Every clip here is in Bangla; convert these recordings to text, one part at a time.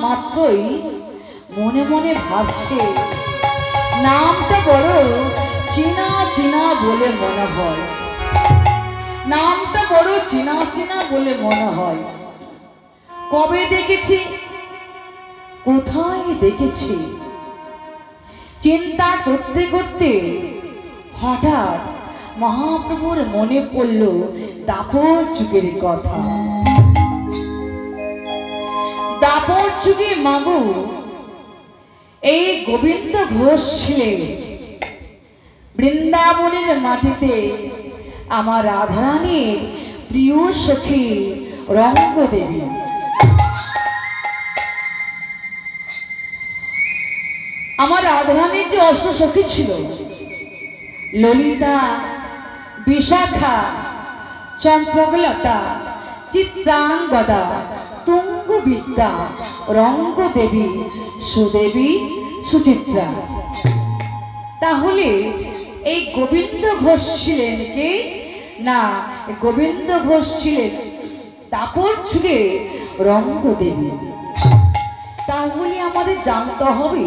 মাত্রই মনে মনে ভাবছে নামটা বড় চেনা চেনা বলে মনে হয়, নামটা বড় চেনা চেনা বলে মনে হয়। কবে দেখেছি, কোথায় দেখেছি, চিন্তা করতে করতে হঠাৎ মহাপ্রভুর মনে পড়ল দাপর যুগের কথা। দাপর যুগে মাগো এই গোবিন্দ ঘোষ ছিলেন বৃন্দাবনের মাটিতে আমার রাধারানীর প্রিয় সখী রঙ্গদেবী। আমার রাধারানীর যে অষ্ট সখী ছিল, ললিতা, বিশাখা, চম্পকলতা, চিত্রাঙ্গদা, তুঙ্গবিদ্যা, রঙ্গদেবী, সুদেবী, সুচিত্রা। তাহলে এই গোবিন্দ ঘোষ ছিলেন কে? না, গোবিন্দ ঘোষ ছিলেন দাপর যুগে রঙ্গদেবী। তাহলে আমাদের জানতে হবে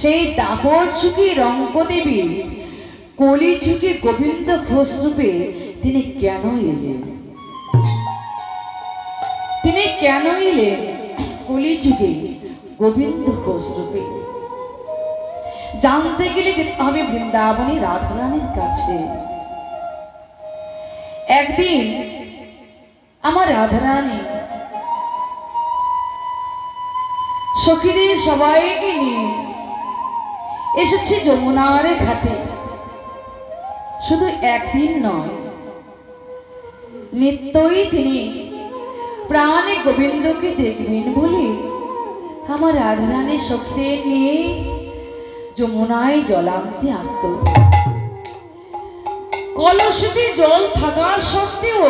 সেই দাপর যুগে রঙ্গদেবী কলি যুগে গোবিন্দ ঘোষ রূপে তিনি কেন এলেন? তিনি কেন এলেন কলি যুগে গোবিন্দ ঘোষ রূপে? জানতে গেলে যেতে হবে বৃন্দাবনী রাধারানীর কাছে। একদিন আমার রাধারানী সখীদের সবাইকে নিয়ে এসেছে যমুনার ঘাটে। শুধু একদিন নয়, নিত্যই তিনি প্রাণে গোবিন্দকে দেখবেন বলে আমার রাধারানী সখীদের নিয়ে যমুনায় জল আনতে আসত। কলসিতে জল থাকা সত্ত্বেও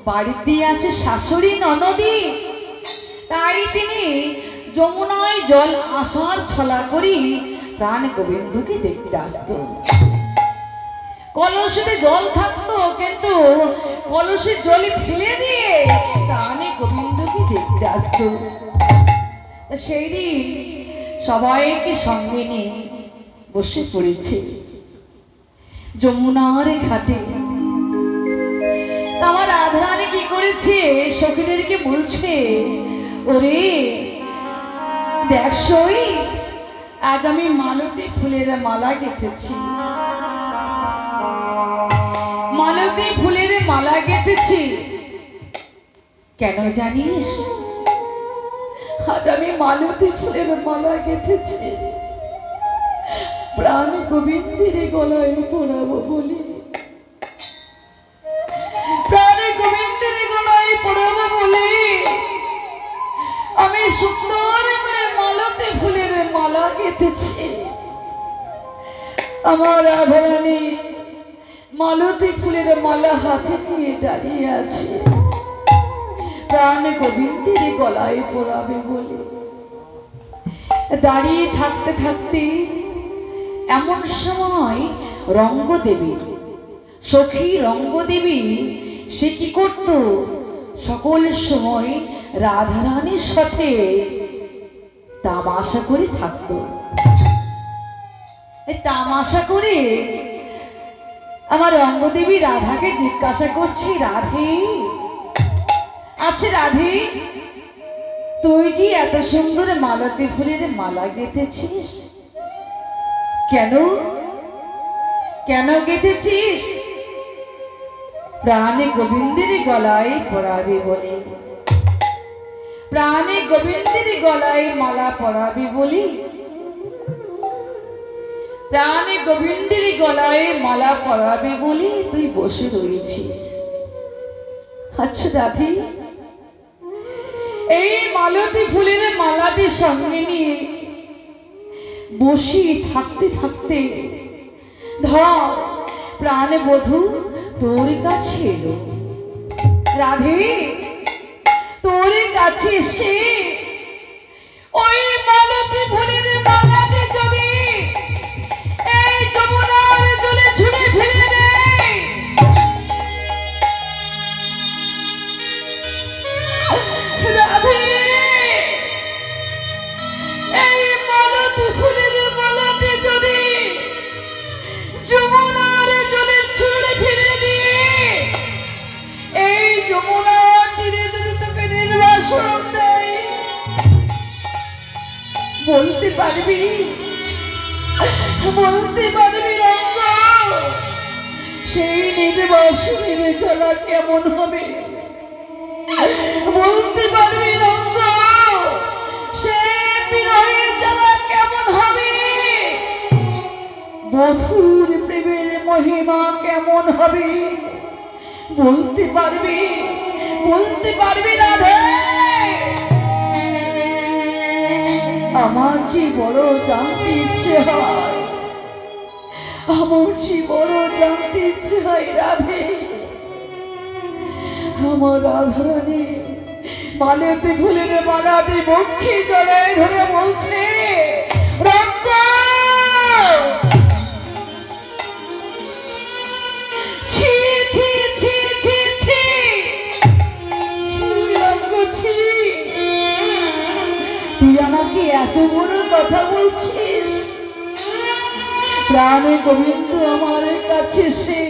বাড়িতে আছে শাশুড়ি ননদী, তাই তিনি যমুনায় জল আসার ছলা করি প্রাণ গোবিন্দকে দেখতে আসত। কলসিতে জল থাকতো, কিন্তু কলসের জল ফেলে দিয়ে প্রাণে গোবিন্দকে দেখতে আসত। সেই দিন সবাইকে সঙ্গে নিয়ে বসে পড়েছে যমুনার ঘাটে। আমার রাধারানী কি করেছে, সখীদেরকে বলছে, ওরে দেখছই আজ আমি মালতী ফুলের মালা গেঁথেছি, মালতী ফুলের মালা গেঁথেছি। কেন জানিস? আজ আমি মালতী ফুলের মালা গেঁথেছি প্রাণ গোবিন্দের গলায় পড়াবো বলি, প্রাণ গোবিন্দের গলায় পড়াবো বলে আমি সুন্দর করে মালতী ফুলের মালা গেঁথেছি। আমার রাধারানী মালতী ফুলের মালা হাতে নিয়ে দাঁড়িয়ে আছে প্রাণ গোবিন্দের গলায় পড়াবে বলে। দাঁড়িয়ে থাকতে থাকতে এমন সময় রঙ্গদেবী, সখী রঙ্গদেবী, সে কি করত, সকল সময় রাধারানীর সাথে তামাশা করে থাকত। তামাশা করে আমার রঙ্গদেবী রাধাকে জিজ্ঞাসা করছে, রাধে, আচ্ছা রাধে, তুই যে এত সুন্দর মালতী ফুলের মালা গেঁথেছিস, কেন কেন গেঁথেছিস? প্রাণে গোবিন্দের গলায় পড়াবে বলে, প্রাণে গোবিন্দের গলায় মালা পড়াবে বলি, প্রাণে গোবিন্দের গলায় মালা পড়াবে বলি তুই বসে রয়েছিস। আচ্ছা রাধে, এই মালতী ফুলের মালাটি সঙ্গে নিয়ে বসে থাকতে থাকতে ধর প্রাণ বধূ তোর কাছে এলো। রাধে, তোর কাছে এসে ওই মালতী ফুলের মালাটি যদি এই যমুনার জলে ছুঁড়ে ফেলে দেয়, রাধে বলতে পারবি, বলতে পারবি রঙ্গ, সেই নির্বাসনের জ্বালা কেমন হবে? বলতে পারবি রঙ্গ, সেই বিরহের জ্বালা কেমন হবে? বধুর প্রেমের মহিমা কেমন হবে? বলতে পারবি, বলতে পারবি রাধে? আমার যে বড় জানতে ইচ্ছে হয়, আমার যে বড় জানতে ইচ্ছে হয় রাধে। আমার রাধারানী মালেতে ফুলের মালাটি বক্ষে জড়ায় ধরে বলছে, রঙ্গ ছি ছি ছি ছি ছি ছি রঙ্গ ছি, তুই আমাকে এত বড় কথা বলছিস? প্রাণে গোবিন্দ আমার কাছে সে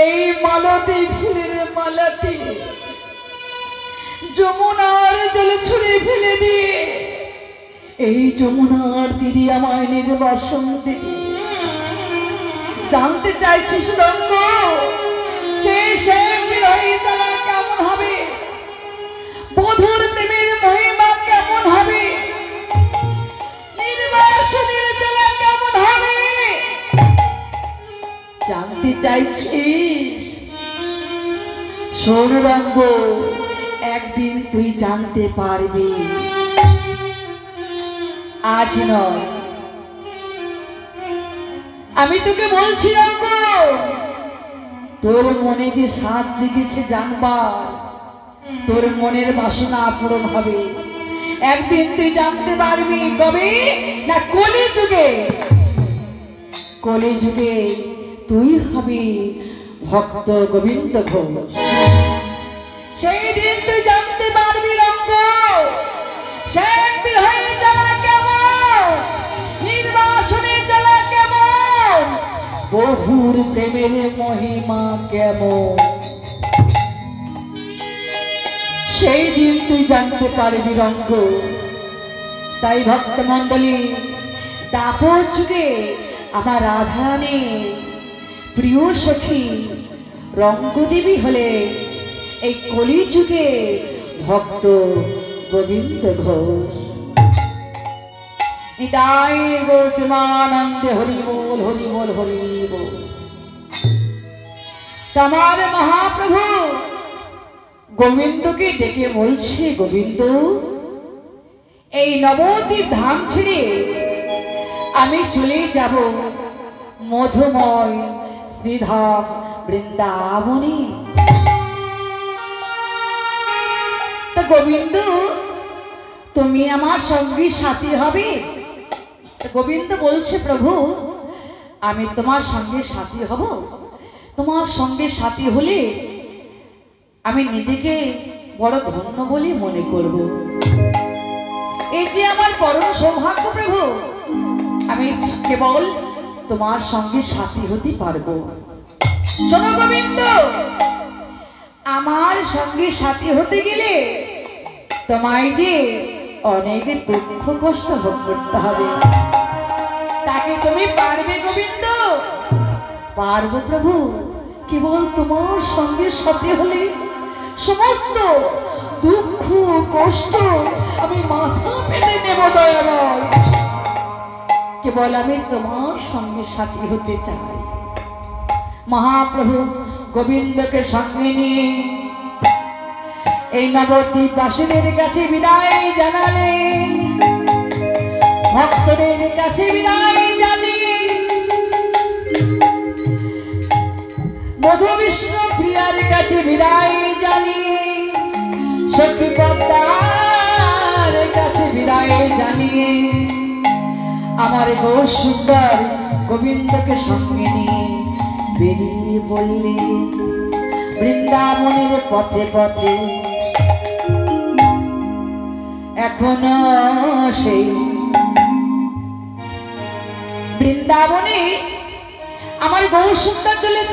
এই মালাতে ফুলের মালাটি যমুনার জলে ছুঁড়ে ফেলে দিয়ে এই যমুনার তীরে আমায় নির্বাসন দিবি। জানতে চাইছিস রঙ্গ, সে বিরহী জ্বালা কেমন হবে? বধুর প্রেমের মহিমা কেমন হবে? নির্বাসনের জ্বালা কেমন হবে? জানতে চাইছিস? শোন রঙ্গ, একদিন তুই জানতে পারবি, আজ নয়। আমি তোকে বলছি রঙ্গ, তোর মনে যে সাধ জেগেছে জানবার, তোর মনের বাসনা পূরণ হবে। একদিন তুই জানতে পারবি। কবে? না কলিযুগে। কলিযুগে তুই হবি ভক্ত গোবিন্দ ঘোষ। সেই দিন তুই জানতে পারবি রঙ্গ, সেই বিরহের জ্বালা কেমন, নির্বাসনের জ্বালা কেমন, বধুর প্রেমের মহিমা কেমন। সেই দিন তুই জানতে পারবি রঙ্গ। তাই ভক্ত মন্ডলী, দাপর যুগে আমার রাধারানী প্রিয় সখী রঙ্গদেবী হলে এই কলিযুগে ভক্ত গোবিন্দ ঘোষ। নিতাই গৌর প্রেমানন্দে হরি বল, হরি বল, হরি বল। আমার মহাপ্রভু গোবিন্দকে ডেকে বলছে, গোবিন্দ, এই নবদ্বীপ ধাম ছেড়ে আমি চলে যাব মধুময় শ্রীধাম বৃন্দাবনে। তো গোবিন্দ, তুমি আমার সঙ্গী সাথী হবে? গোবিন্দ বলছে, প্রভু, আমি তোমার সঙ্গে সাথী হব। তোমার সঙ্গে সাথী হলে আমি নিজেকে বড় ধন্য বলে মনে করব। এই যে আমার পরম সৌভাগ্য প্রভু, আমি কেবল তোমার সঙ্গে সাথী হতে পারবো। শোনো গোবিন্দ, আমার সঙ্গে সাথী হতে গেলে তোমায় যে অনেক দুঃখ কষ্ট ভোগ করতে হবে। তাকে তুমি পারবে গোবিন্দ? পারবো প্রভু। কেবল তোমার সঙ্গে সাথী হলে সমস্ত দুঃখ কষ্ট আমি মাথা পেতে নেব দয়াময়। কেবল আমি তোমার সঙ্গে সাথী হতে চাই। মহাপ্রভু গোবিন্দকে সঙ্গে নিয়ে এই নবদ্বীপ বাসীদের কাছে বিদায় জানালে, ভক্তদের কাছে বিদায় জানিয়ে মধু বিষ্ণু প্রিয়ার কাছে বিদায় জানিয়ে, সখী পদ্মার কাছে বিদায় জানিয়ে আমার গৌর সুন্দর গোবিন্দকে সঙ্গে নিয়ে বেরিয়ে পড়লে বৃন্দাবনের পথে পথে। এখনো সেই বৃন্দাবনে আমার গৌর সুন্দর চলেছে।